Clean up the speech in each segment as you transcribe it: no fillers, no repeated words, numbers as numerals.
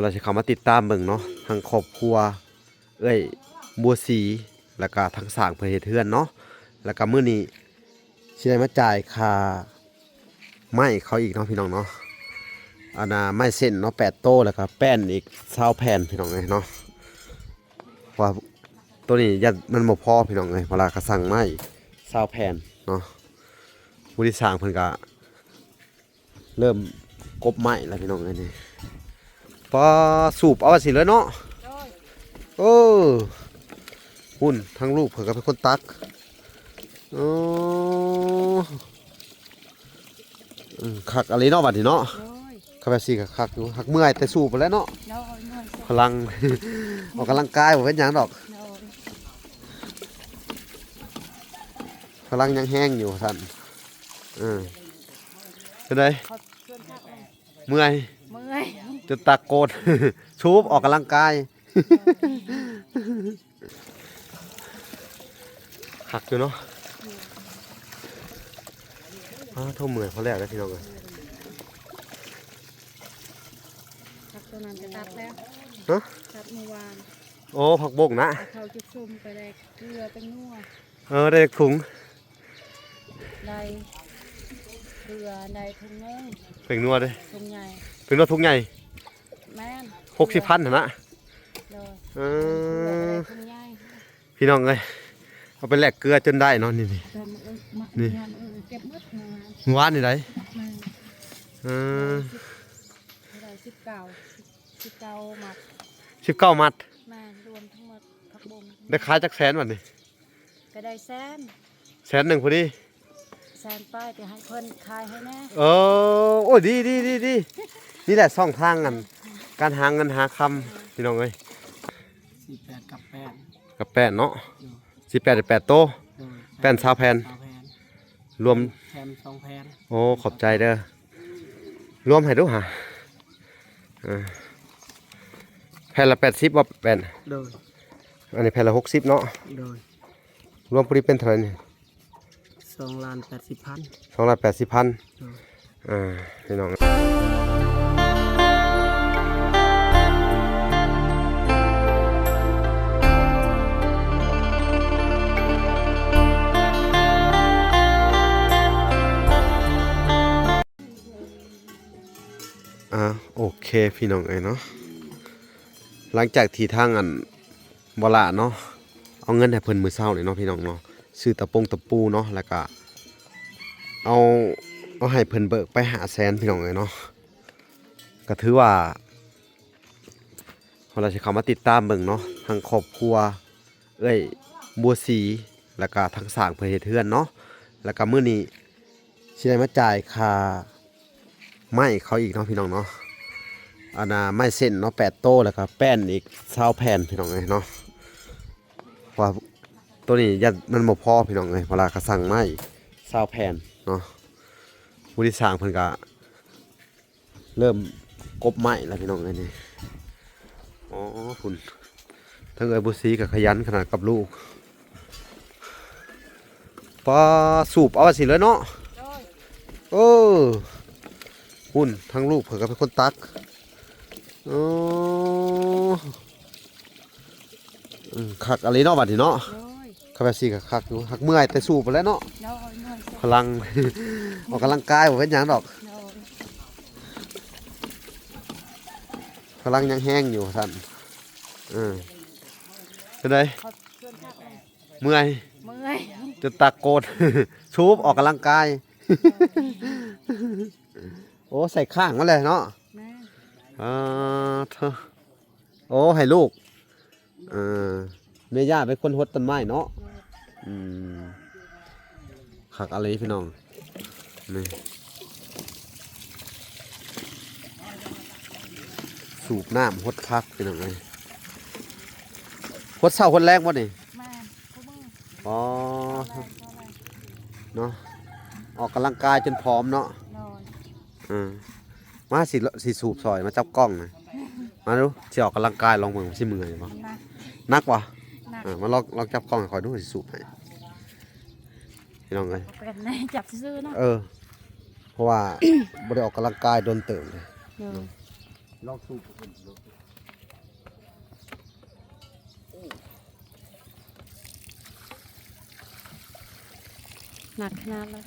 เราจะเข้ามาติดตามเบิ่งเนาะทั้งครอบครัวเอ้ยบัวสีแล้วก็ทั้งสร้างเพื่อเฮ็ดเฮือนเนาะแล้วก็มื้อนี้สิได้มาจ่ายค่าไม้เขาอีกเนาะพี่น้องเนาะอันน่ะไม้เส้นเนาะ8โต้แล้วก็แป้นอีก20แผ่นพี่น้องเอ้ยเนาะว่าตัวนี้ยัดมันบ่พอพี่น้องเอ้ยเวลาเขาสั่งไม้20แผ่นเนาะผู้ที่สร้างเพิ่นก็เริ่มกบไม้แล้วพี่น้องเอ้ยนี่พอสูบเอาสิเลยเนาะโอ้หุ่นทั้งลูกเผื่อก็เป็นคนตักโอ้คักอะไรเนาะบัดนี้เนาะข้าพเจ้าก็คักอยู่คักเมื่อยแต่สูบไปแล้วเนาะพลัง ออกกำลังกายบ่เป็นหยังดอกพลังยังแห้งอยู่ท่านเป็นไงเมื่อยจะตะโกน ชูบออกกำลังกายหักอยู่เนาะทุ่มเหมือนเขาแรกแล้วพี่น้องเลยผักตัวนั้นจะตัดแล้วตัดเมื่อวานโอ้ผักบกนะเขาจะซุ่มไปได้เกลือเป็นนัวได้ถุงได้เกลือได้ถุงนึงเป็นนัวเลยถุงใหญ่เป็นนัวถุงใหญ่แม่น60,000นะพี่น้องเลยเอาไปแลกเกลือจนได้เนาะนี่นี่เก็บมัดหวานนี่ไรได้19มัด19 มัดแม่รวมทั้งหมดผักบงได้ขายจักแสนวันนี้ก็ได้100,000พอดี100,000ป้ายแต่ให้เพิ่นขายให้แน่โอ้ดีนี่แหละช่องทางกันการหาเงินหาคำพี่น้องเอ้ย48กับ8เนาะ18 โตแป้น20แผ่นรวมแผ่น2แผ่นโอ้ขอบใจเด้อรวมให้ดูหาแผ่นละ80บ่แป้นอันนี้แผ่นละ60เนาะรวมพอดีเป็นเท่าไหร่นี่2,80,000พี่น้องโอเคพี่น้องเนาะหลังจากที่ทางอันบลาเนาะเอาเงินให้เพิ่นมื้อเช้านี่เนาะพี่น้องเนาะซื้อตะปูเนาะแล้วก็เอาให้เพิ่นเบิกไป500,000พี่น้องเนาะก็ถือว่าเราจะเข้ามาติดตามเบิ่งเนาะทั้งครอบครัวเอ้ยบัวสีแล้วก็ทั้งสร้างเพื่อเฮ็ดเฮือนเนาะแล้วก็มื้อนี้สิได้มาจ่ายค่าไม้เขาอีกเนาะพี่น้องเนาะอันน่ะไม้เส้นเนาะ8โต้แล้วก็แป้นอีก20แผ่นพี่น้องเนาะว่าตัวนี้ยัดมันบ่พอพี่น้องเวลาเขาสั่งไม้20แผ่นเนาะผู้ที่สร้างเพิ่นก็เริ่มกบไม้แล้วพี่น้องนี่คุณทั้งบุษีกับขยันขนาดกับลูกพอสูบเอาสิเลยเนาะหุ่นทั้งลูกเผื่อก็เป็นคนตักคักอะไรเนาะบัดนี้เนาะข้าพเจ้าก็คักอยู่คักเมื่อยแต่สูบไปแล้วเนาะพลัง ออกกำลังกายบ่เป็นหยังดอกพลังยังแห้งอยู่ท่านเป็นไงเมื่อยจะตะโกน ชูบออกกำลังกาย โอ้ใส่ข้างมาเลยเนาะโอ้ให้ลูกแม่ย่าเป็นคนหดต้นไม้เนาะขักอะไรพี่น้องนี่สูบน้ำหดพักพี่น้องเลยหดเศร้าหดแรกวะนี่อ๋อเนาะออกกำลังกายจนพร้อมเนาะมาสิสูบซอยมาจับกล้องนะมาดูสิออกกำลังกายลองมือสิมือมั้งนักวะมาลองจับกล้องคอยดูสิสูบให้พี่น้องเลยจับซื้อเนาะเพราะว่า บ่ได้ออกกำลังกายโดนเติมเลย ลองสูบผม หนักขนาดเลย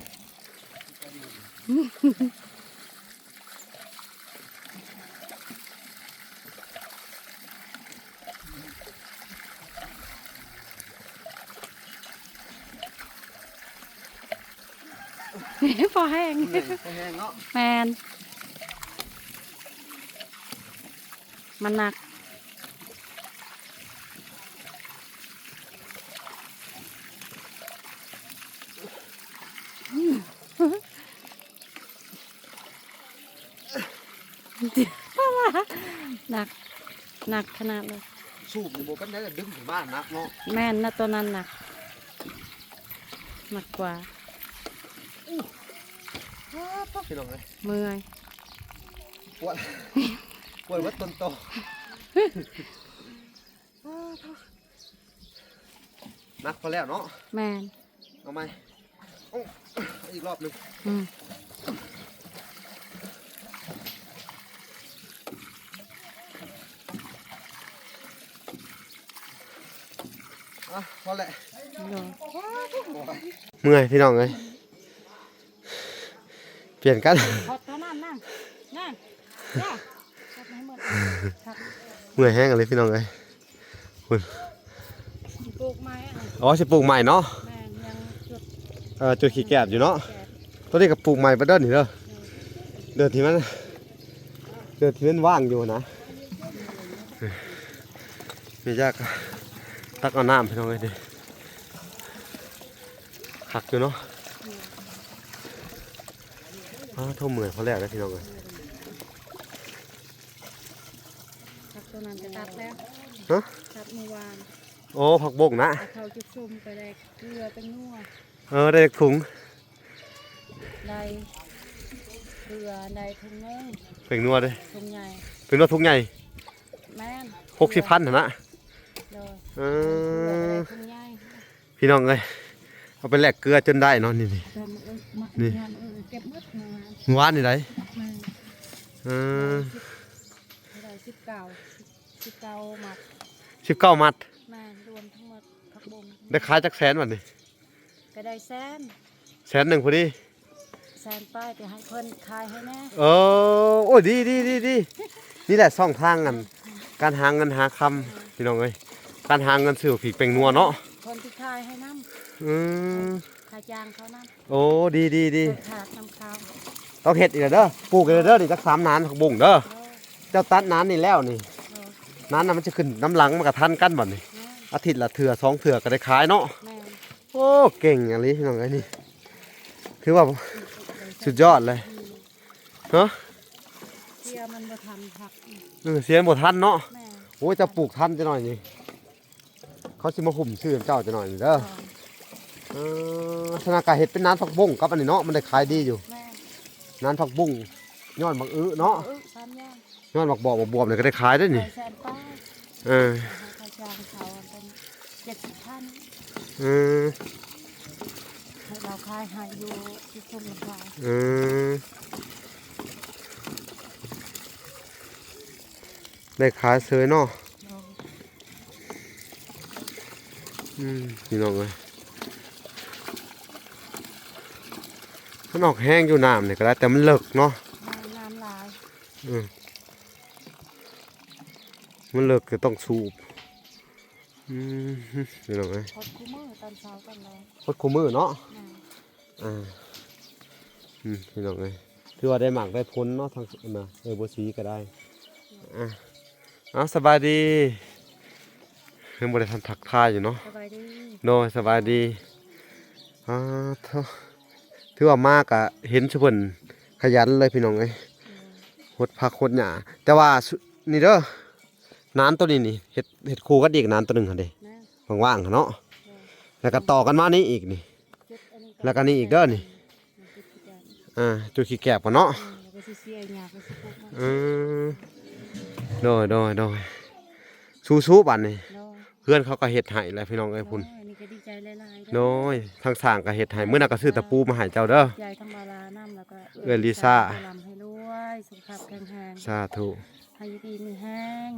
พอแห้ง แห้งเนาะ แมนมันหนักหนักหนักขนาดเลย สูบอยู่บนกันได้ดึงถึงบ้านนักเนาะ แม่นนะตัวนั้นหนักหนักกว่า พี่น้องเลย เมื่อย ปวดปวดวัดต้นโตนักพอแล้วเนาะ แม่น เอาไหมอีกรอบหนึ่ง อืม พอแหละ โดน เมื่อยพี่น้องเลยเปลี่ยนกัน พอตัวนั้นนั่งนั่งจ้าชักให้หมดชัก เมื่อยแห้งกันเลยพี่น้องเลยคุณ ปลูกไม้อะไร อ๋อจะปลูกใหม่เนาะ แม่นยังจุด จุดขี้แกบอยู่เนาะ แกะ ตัวนี้กับปลูกใหม่ประเดินนี่เด้อเดินที่มันว่างอยู่นะมียากตักเอาน้ำพี่น้องเลยดิหักอยู่เนาะทุ่มเหมือนเขาแล้วนะพี่น้องเลย ชักตัวนั้นจะตัดแล้ว ฮะ ตัดเมื่อวาน โอ้ผักบกนะ เอาเขาจุดซุ่มไปได้เกลือเป็นนัว ได้ถุง ได้เกลือได้ถุงนึง เป็นนัวเลย ถุงใหญ่ เป็นนัวทุกใหญ่ แม่น 60,000นะ เลย เอ เกลือ อ ได้ถุงใหญ่ พี่น้องเลยเอาไปแลกเกลือจนได้เนาะนี่ เดินมาเก็บหมดมา หวานนี่ไร แม่น เออ ได้19หมัด 19 มัด แม่นรวมทั้งหมดผักบุ้ง ได้ขายจักแสนวันนี้ ก็ได้แสน แสนหนึ่งพอดี แสนป้ายไปให้เพิ่นขายให้แน่ โอ้ยดีนี่แหละช่องทางกันการหาเงินหาคำพี่น้องเอ้ยการหาเงินซื้อผีเป็นนัวเนาะ คนที่ขายให้น้ อืม ำขายจางเขาน้ำ โอ้ดี เปิดขาดน้ำข้าว ต้องเห็ดอีกแล้วเด้อปลูกอีกแล้วเด้อนี่จัก3 นานผักบุ้งเด้อ โล เจ้าตัดนานนี่แล้วนี่ โล นานน่ะมันจะขึ้นน้ำหลังมันก็ทันกันบัดนี้ แม่ อาทิตย์ละเถื่อ2 เถื่อก็ได้ขายเนาะ แม่ โอ้เก่งอย่างนี้พี่น้องเอ้ยนี่คือว่าสุดยอดเลยเนาะ เที่ยมันบ่ทันผัก เสียบ่ทันเนาะ แม่ โอ้ยจะปลูกทันจะหน่อยนี่เขาสิมาหุ่มชื่อเจ้าจะหน่อยนี่เด้อธนากาเห็ดเป็นน้ำผักบุ้งกับอันนี้เนาะมันได้ขายดีอยู่ แม่ น้ำผักบุ้งยอดบักอื้อเนาะ สามอย่าง ยอดบักบอกบักบวบเนี่ยก็ได้ขายได้ ใส่ นี่ แสนป้าย เออ ขายจางเขาเป็น70,000 เออ ให้เราขายให้อยู่ที่ชมลำพาย เออได้ขายเสยเนาะ โล พี่น้องเลยมันออกแห้งอยู่น้ำเนี่ยก็ได้แต่มันเลิกเนาะ น้ำลาย มันเลิกก็ต้องสูบพี่น้องเลย พดคู่มือตอนเช้าตอนแรง พดคู่มือเนาะ แม่ พี่น้องเลยถือว่าได้หมักได้พ้นเนาะทางนะบัวสีก็ได้สบายดีเพิ่งบริษัทถักทายอยู่เนาะ สบายดี โดยสบายดีเท่าถือว่ามากอะเห็นชเพิ่นขยันเลยพี่น้องเลยหดผักหดหญ้าแต่ว่านี่เด้อน้ำตัวนี้นี่เห็ดคู่กันอีกน้ำตัวหนึ่งค่ะเด้ แม่ ว่างๆเนาะแล้วก็ต่อกันมานี่อีกนี่ จุดอันนี้ แล้วก็นี่อีกเด้อนี่ จุดขี้แกบกันเนาะ แล้วก็สิเสียหยาก็สิปลูกมัน โดยสู้ๆบัดนี่ โดย เพื่อนเขาก็เฮ็ดให้แหล้วพี่น้องเอ้ยพุ่น อันนี้ก็ดีใจหลายๆ โดยทางสร้างก็เฮ็ดให้มื้อนั้นก็ซื้อตะปูมาให้เจ้าเด้อ ใจทั้งบาลาน้ำแล้วก็ เอื้อลิซ่า ลำให้รวยสุขภาพแข็งแรง สาธุ ให้ ให้อยู่ดีมีแห้ง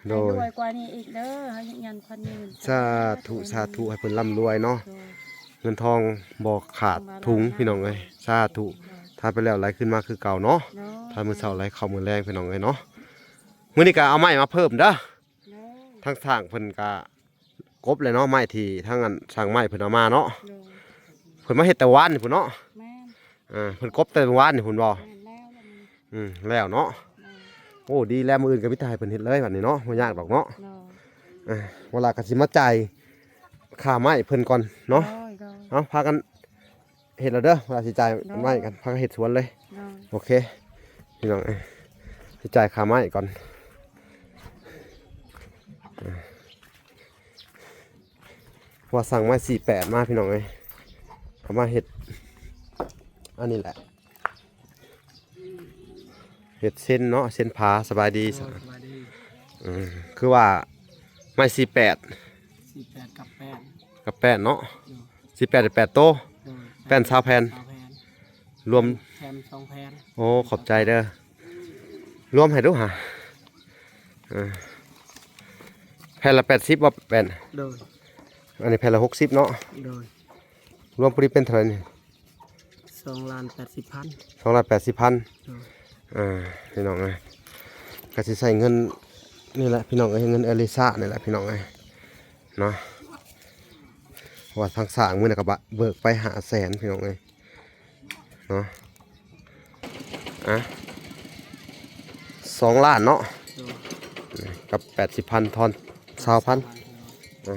โด ให้ ย รวยกว่านี้อีกเด้อให้ยันควันยืน สาธุสาธุให้เพิ่นร่ำรวยเนาะ โดย เงินทองบ่ขาดถุงพี่น้องเอ้ยสาธุถ้าไปแล้วไหลขึ้นมาคือเก่าเนาะ เนาะ ถ้ามื้อเช้าไหลเข้ามื้อแรงพี่น้องเอ้ยเนาะมื้อนี้ก็เอาไม้มาเพิ่มเด้อ เนาะ ทั้งสร้างเพิ่นก็กบเลยเนาะไม้ที่ทั้งอันสร้างไม้เพิ่นเอามาเนาะ โดย เพิ่นมาเฮ็ดแต่วานนี่พุ่นเนาะ แม่น เพิ่นกบแต่วานนี่พุ่นบ่ แม่นแล้วมัน แล้วเนาะ เนาะ โอ้ดีแล้วมื้ออื่นก็มีแต่ให้เพิ่นเฮ็ดเลยบัดนี้เนาะบ่ยากดอกเนาะ เนาะ เวลาก็สิมาจ่ายค่าไม้เพิ่นก่อนเนาะ โดยโดย เอาพากันเฮ็ดแล้วเด้อเวลาสิจ่ายไม้กันพากันเฮ็ดสวนเลย โดย โอเคพี่น้องสิจ่ายค่าไม้ก่อนว่าสั่งไม้48มาพี่น้องเอ้ยเอามาเฮ็ดอันนี้แหละเฮ็ดเส้นเนาะเส้นผาสบายดี สวัสดี คือว่าไม้48 48กับ8กับ8เนาะ48ได้8โตะแป้น20แผ่น แผ่น รวม แผ่น2แผ่น โอ้ขอบใจเด้อรวมให้ดูหะแผ่นละ80บ่แป้น โดย อันนี้แผ่นละ60เนาะ โดย รวมพอดีเป็นเท่าไหร่นี่ 2,80,000 280,000 โดย พี่น้องเอ้ยก็สิใส่เงินนี่แหละพี่น้องเอ้ยเงินเอลิซ่านี่แหละพี่น้องเอ้ยเนาะว่าทางสร้างมื้อน่ะก็เบิกไป500,000พี่น้องเอ้ยเนาะ2 ล้านเนาะ โดย กับ80,000ทอน20,000 เอ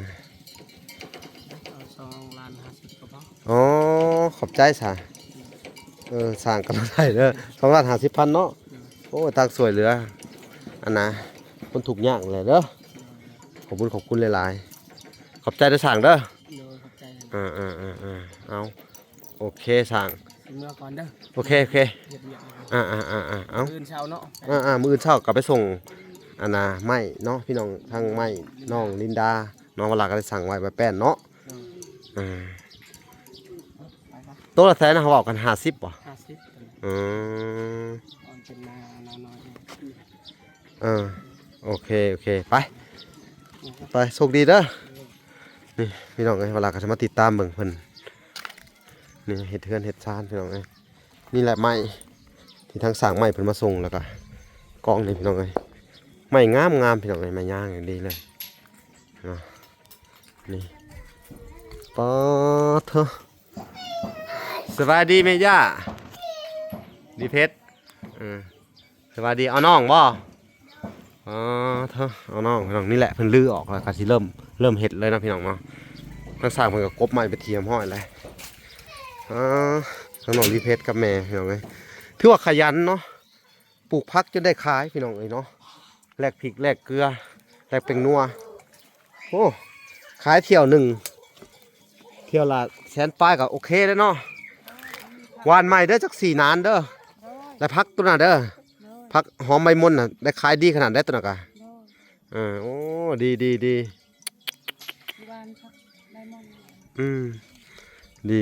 า2ล้าน50ก็พอ อ๋อขอบใจสาสร้างกันได้เด้อ2,50,000เนาะโอ้ตักสวยเหลืออันนะคนถูกข์ยากเลยเด้อขอบคุณหลายๆขอบใจเด้อสร้างเด้อ โดยขอบใจ เอาโอเคสร้าง สิเมื่อก่อนเด้อ โอเค เฮ็ดเวียกเลย เอา มื้อเช้าเนาะ มื้อเช้ากลับไปส่งอันนะไม้เนาะพี่น้องทางไม้น้องลินดาน้องเวลาก็ได้สั่งไว้ไว้แป้นเนาะ โดย ไปครับ โต๊ะละแสนนะเขาบอกกัน50บ่ 50 อืม มันเป็นนาน้อย โอเคไปโชคดีเด้อนี่พี่น้องเอ้ยเวลาก็จะมาติดตามเบิ่งเพิ่นนี่เฮ็ดเทือนเฮ็ดชานพี่น้องเอ้ยนี่แหละไม้ที่ทางสร้างไม้เพิ่นมาส่งแล้วก็กองนี่พี่น้องเอ้ยไม้งามพี่น้องเอ้ยไม้ย่างอย่างดีเลยเนาะนี่ปอเถอะสวัสดีแม่ย่าดีเพชรสวัสดีเอาน้องบ่เถอะเอาน้องพี่น้องนี่แหละเพิ่นลื้อออกแล้วก็สิเริ่มเฮ็ดเลยนะพี่น้องเนาะทางสร้างเพิ่นก็กบไม้ไปเทียมห้อยเลยทางน้องดีเพชรกับแม่พี่น้องเอ้ยถือว่าขยันเนาะปลูกผักจนได้ขายพี่น้องเอ้ยเนาะแลกพริกแลกเกลือแลกเป็นนัวโอ้ขายเที่ยวหนึ่งเที่ยวละแสนปลายก็โอเคแล้วเนาะหวานใหม่เด้อจัก4 นานเด้อ โดย และพักตัวน่ะเด้อ โดย พักหอมใบมนน่ะได้ขายดีขนาดได้ตัวน่ะกะ โดย โอ้ดี ที่บ้านชักได้มนต์ ดี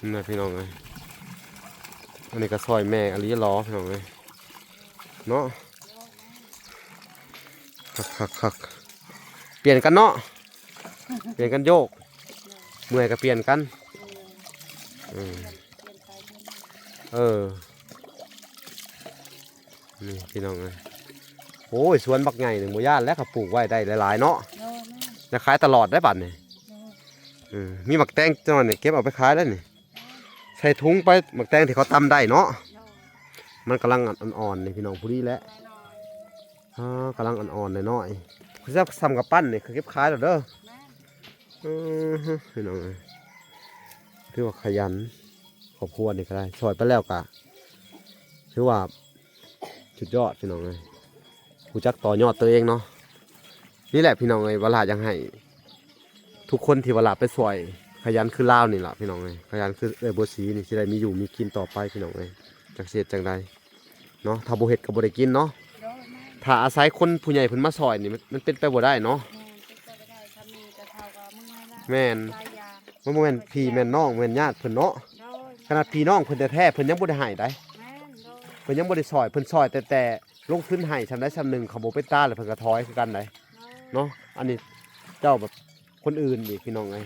นี่นะพี่น้องเอ้ยอันนี้ก็ซอยแม่อลีล้อพี่น้องเอ้ยเนาะคักเปลี่ยนกันเนาะเปลี่ยนกันโยกเมื่อยก็เปลี่ยนกันนี่พี่น้องเอ้ยโอ้ยสวนบักใหญ่หนึ่งหมู่ย่านแล้วก็ปลูกไว้ได้หลายๆเนาะ โดยแม่ จะขายตลอดได้บัดนี่ โดย มีหมักแตงจังหวะนี่เก็บเอาไปขายได้นี่ใส่ถุงไปหมักแตงที่เขาตำได้เนาะ โดย มันกำลังอ่อนๆนี่พี่น้องผู้ดีแหล้ว แน่นอน กำลังอ่อนๆน้อยๆเขาจะทำกับปั้นนี่เขาเก็บขายแล้วเด้อ แม่ พี่น้องเอ้ยถือว่าขยันครอบครัวนี่ก็ได้สอยไปแล้วกะถือว่าสุดยอดพี่น้องเอ้ยผู้จักต่อยอดตัวเองเนาะนี่แหละพี่น้องเอ้ยเวลายังให้ทุกคนที่เวลาไปสวยขยันคือลาวนี่แหละพี่น้องเอ้ยขยันคือบัวสีนี่สิได้มีอยู่มีกินต่อไปพี่น้องเอ้ยจักเสียจังใดเนาะถ้าบ่เฮ็ดก็บ่ได้กินเนาะ โดยแม่ ถ้าอาศัยคนผู้ใหญ่เพิ่นมาซอยนี่มันเป็นไปบ่ได้เนาะ แม่ติดต่อไปได้ทำมีแต่เท่ากับมึงไม่ละ แม่น หลายอย่าง มันบ่แม่นพี่แม่นน้องแม่นญาติเพิ่นเนาะ โดย ใคร นาดพี่น้องเพิ่นแท้ๆเพิ่นยังบ่ได้ให้ได้ แม่นโดย เพิ่นยังบ่ได้ซอยเพิ่นซอยแต่ลงทุนให้ซำใดซำหนึงเขาบ่เป็นตาแล้วเพิ่นก็ถอยคือกันได้ โดย เนาะอันนี้เจ้าแบบคนอื่นอีกพี่น้องเอ้ย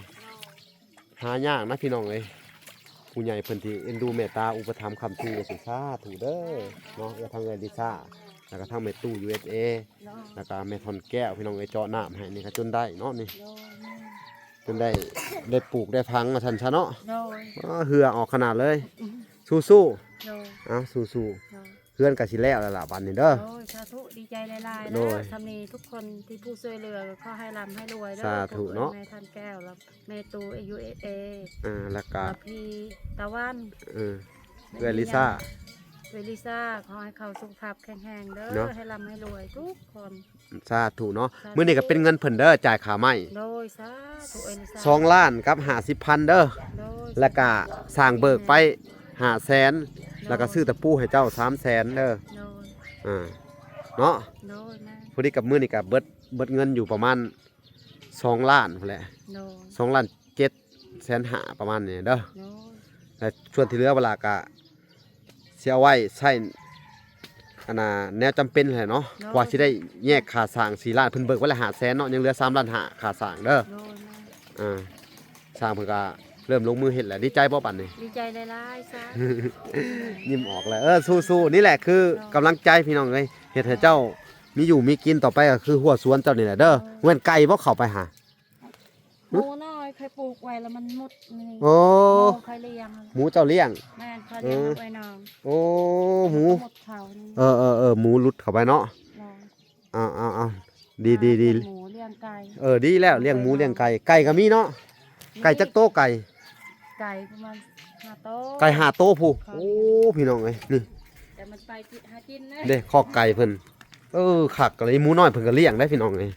หายากนะพี่น้องเอ้ยผู้ใหญ่เพิ่นที่เอ็นดูเมตตาอุปถัมภ์คำชูสิสาธุเด้อเนาะทางเอิ้นดิซ่าแล้วก็ทางแม่ตู้ USA โดย แล้วก็แม่ทอนแก้วพี่น้องเอ้ยเจาะน้ำให้นี่ก็จนได้เนาะนี่ โดย จนได้ปลูกได้พังมาทันซะเนาะ โดย เหือออกขนาดเลย สู้ โดย ๆเอาสู้ โดย ๆเพื่อนก็สิแล้วล่ะบัดนี้เด้อ โดยสาธุดีใจหลายๆ โด นะ ย ทำนี้ทุกคนที่ผู้ช่วยเหลือขอให้ร่ำให้รวยเด้อ สาธุเนาะ แม่ท่านแก้วแล้วแม่ตูอายุเอ แล้วก็ แล้วพี่ตะวัน เพื่อนลิซ่า เวลิซ่าขอให้เขาสุขภาพแข็งแรงเด้ เนาะ อให้ร่ำให้รวยทุกคน สาธุเนาะ สาธุ มื้อนี้ก็เป็นเงินเพิ่นเด้อจ่ายค่าไม้ โดยสาธุเอลิซ่า 2ล้านกับ50,000เด้อ โดย แล้วก็สร้างเบิกไป500,000แล้วก็ซื้อตะปูให้เจ้า300,000เด้อ โดย เนาะ โดยแม่ พอดีกับมื้อนี้ก็เบิดเงินอยู่ประมาณ2ล้านพุ่นแหละ โดย 2ล้าน7แสนห้าประมาณนี้เด้อ โดย และส่วนที่เหลือเวลาก็สิเอาไว้ใช้อันน่ะแนวจำเป็นแหละเนาะกว่าสิได้แยกค่าสร้าง4ล้านเพิ่นเบิกไว้ละ500,000เนาะยังเหลือ3ล้าน5ค่าสร้างเด้อ โดยแม่ สร้างเพิ่นก็เริ่มลงมือเฮ็ดแล้วดีใจบ่ปานนี้ ดีใจหลายๆสา ยิ้มออกแล้วสู้ๆนี่แหละคือกำลังใจพี่น้องเอ้ยเฮ็ดให้เจ้ามีอยู่มีกินต่อไปก็คือหัวสวนเจ้านี่แหละเด้อเงินไก่บ่เข้าไปหา หมูน้อยเคยปลูกไว้แล้วมันหมดนี่ โอ้ เคยเลี้ยง หมูเจ้าเลี้ยง แม่นเขาเลี้ยงไว้น้อง โอ้หมู หมดเขานี่ หมูหลุดเข้าไปเนาะ น้อง เอาดี เลี้ยงหมูเลี้ยงไก่ ดีแล้วเลี้ยงหมูเลี้ยงไก่ไก่ก็มีเนาะไก่จักโตไก่ ไก่ประมาณ5โต๊ะ ไก่5โตผู้โอ้พี่น้องเอ้ยนี่ แต่มันไปหากินนะ เด้คอกไก่เพิ่นคักก็เลยหมูน้อยเพิ่นก็เลี้ยงได้พี่น้องเอ้ย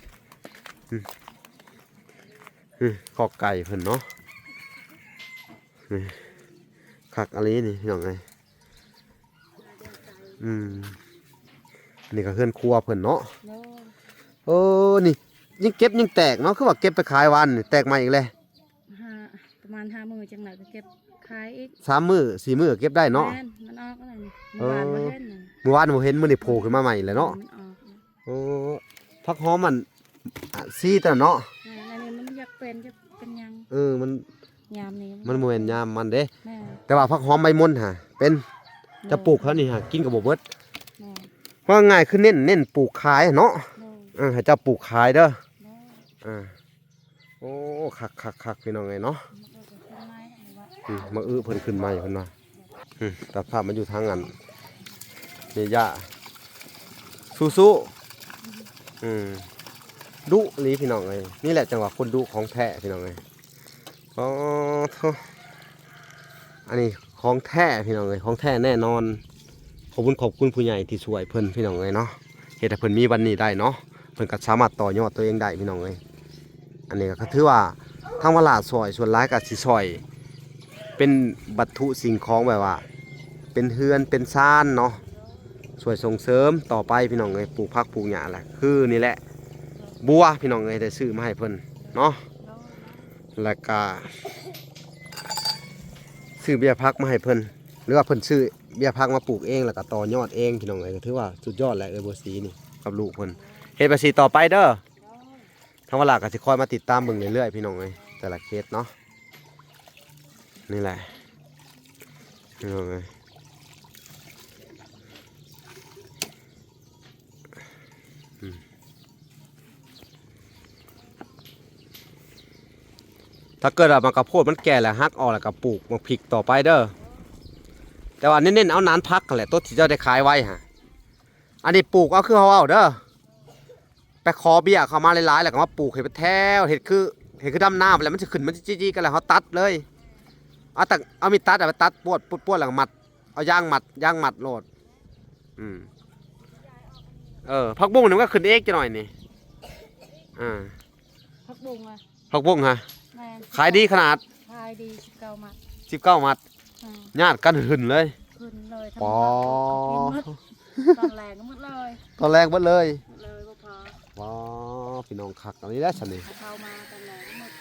คอกไก่เพิ่นเนาะนี่คักอะไรนี่พี่น้องเอ้ยนี่ก็เฮือนครัวเพิ่นเนาะ โน่ นี่ยิ่งเก็บยิ่งแตกเนาะคือว่าเก็บไปขายวันนี่แตกมาอีกเลย ประมาณ5 มื้อจังไหนก็เก็บขายอีก 3 มื้อ4 มื้อเก็บได้เนาะ แม่นมันออกอะไรนี่เมื่อวานบ่เห็นน่ะ เมื่อวานบ่เห็นมื้อนี้โผล่ขึ้นมาใหม่เลยเนาะ มันออกนะ โอ้ผักหอมมันซีแต่เนาะ อันนี้มันอยากเป็นจะเป็นหยัง มัน ยามนี้ มันบ่แม่นยามมันเด้ แม่ แต่ว่าผักหอมใบมนต์หะเป็นจะปลูกเขานี่หะกินก็บ่เบิด แม่ ว่าง่ายคือเน้นปลูกขายเนาะ โน่ ให้เจ้าปลูกขายเด้อ โน่ โอ้คักพี่น้องไงเนาะ มันก็เป็นไม้อันนี้ว่ามาเพิ่นขึ้นมาอยู่เพิ่นว่าตัดภาพมันอยู่ทางนั้นนี่ย่าสู้ดุหลีพี่น้องเอ้ยนี่แหละจังหวะคนดุของแท้พี่น้องเอ้ยอ๋อโธ่อันนี้ของแท้พี่น้องเอ้ยของแท้แน่นอนขอบคุณผู้ใหญ่ที่ช่วยเพิ่นพี่น้องเอ้ยเนาะเฮ็ดให้เพิ่นมีวันนี้ได้เนาะเพิ่นก็สามารถต่อยอดตัวเองได้พี่น้องเอ้ยอันนี้ก็ถือว่าทางวลาซอยส่วนหลายก็สิซอยเป็นวัตถุสิ่งของแบบว่า เป็นเฮือนเป็นซ่านเนาะช่วยส่งเสริมต่อไปพี่น้องเอ้ยปลูกผักปลูกหญ้าแหละคือนี่แหละบัวพี่น้องเอ้ยได้ซื้อมาให้เพิ่นเนาะแล้วก็ซื้อเบี้ยพักมาให้เพิ่นหรือว่าเพิ่นซื้อเบี้ยพักมาปลูกเองแล้วก็ต่อยอดเองพี่น้องเอ้ยก็ถือว่าสุดยอดแหละบัวสีนี่กับลูกเพิ่นเฮ็ดไปสิต่อไปเด้อทางเวลาก็สิคอยมาติดตามเบิ่งเรื่อยๆพี่น้องเอ้ยแต่ละเคสเนาะนี่แหละพี่น้องเอ้ยถ้าเกิดว่ามะกระโพดมันแก่แล้วฮักออกแล้วก็ปลูกมาพริกต่อไปเด้อแต่ว่าเน้นๆเอานานพักกันแหละต้นที่เจ้าได้ขายไว้ฮะอันนี้ปลูกเอาคือเขาเอาเด้อไปขอเบี้ยเขามาหลายๆแล้วก็มาปลูกเห็ดเป็นแถวเห็ดคือดำน้ำแล้วมันจะขึ้นมันจะจี้ๆกันแล้วเขาตัดเลยเอามีดตัดไปตัดปวดแล้วก็มัดเอาย่างมัดโหลดผักบุ้งนี่มันก็ขึ้นเองจะหน่อยนี่ผักบุ้งอ่ะ ผักบุ้งฮะ แม่ ขายดีขนาด ขายดี19 มัด 19 มัด อ่า ญาติกันหึ่นเลย ขึ้นเลยทั้ง ปอ หมดตอนแรกก็หมดเลย ตอนแรกเบิดเลย หมดเลยบ่พอ ว้าพี่น้องคักอันนี้ได้สันนี่ เอาเข้ามาตอนแรกก็หมด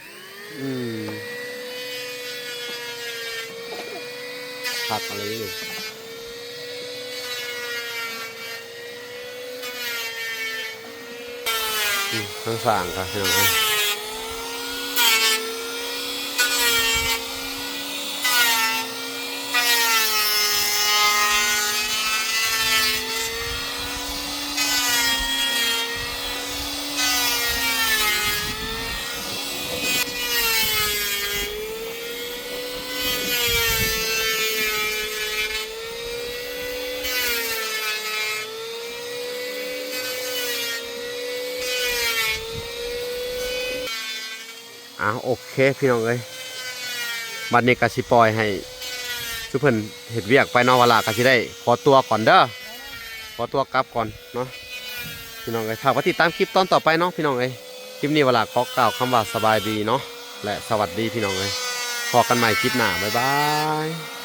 อืม คักอะไรทั้งสร้างครับพี่น้องเอ้ยโอเคพี่น้องเอ้ยบัดนี้ก็สิปล่อยให้ทุกเพิ่นเฮ็ดเวียกไปเนาะเวลาก็สิได้ขอตัวก่อนเด้อขอตัวกลับก่อนเนาะพี่น้องเอ้ยฝากไว้ติดตามคลิปตอนต่อไปเนาะพี่น้องเอ้ยคลิปนี้เวลาขอกล่าวคำว่าสบายดีเนาะและสวัสดีพี่น้องเอ้ยพอกันใหม่คลิปหน้าบ๊ายบาย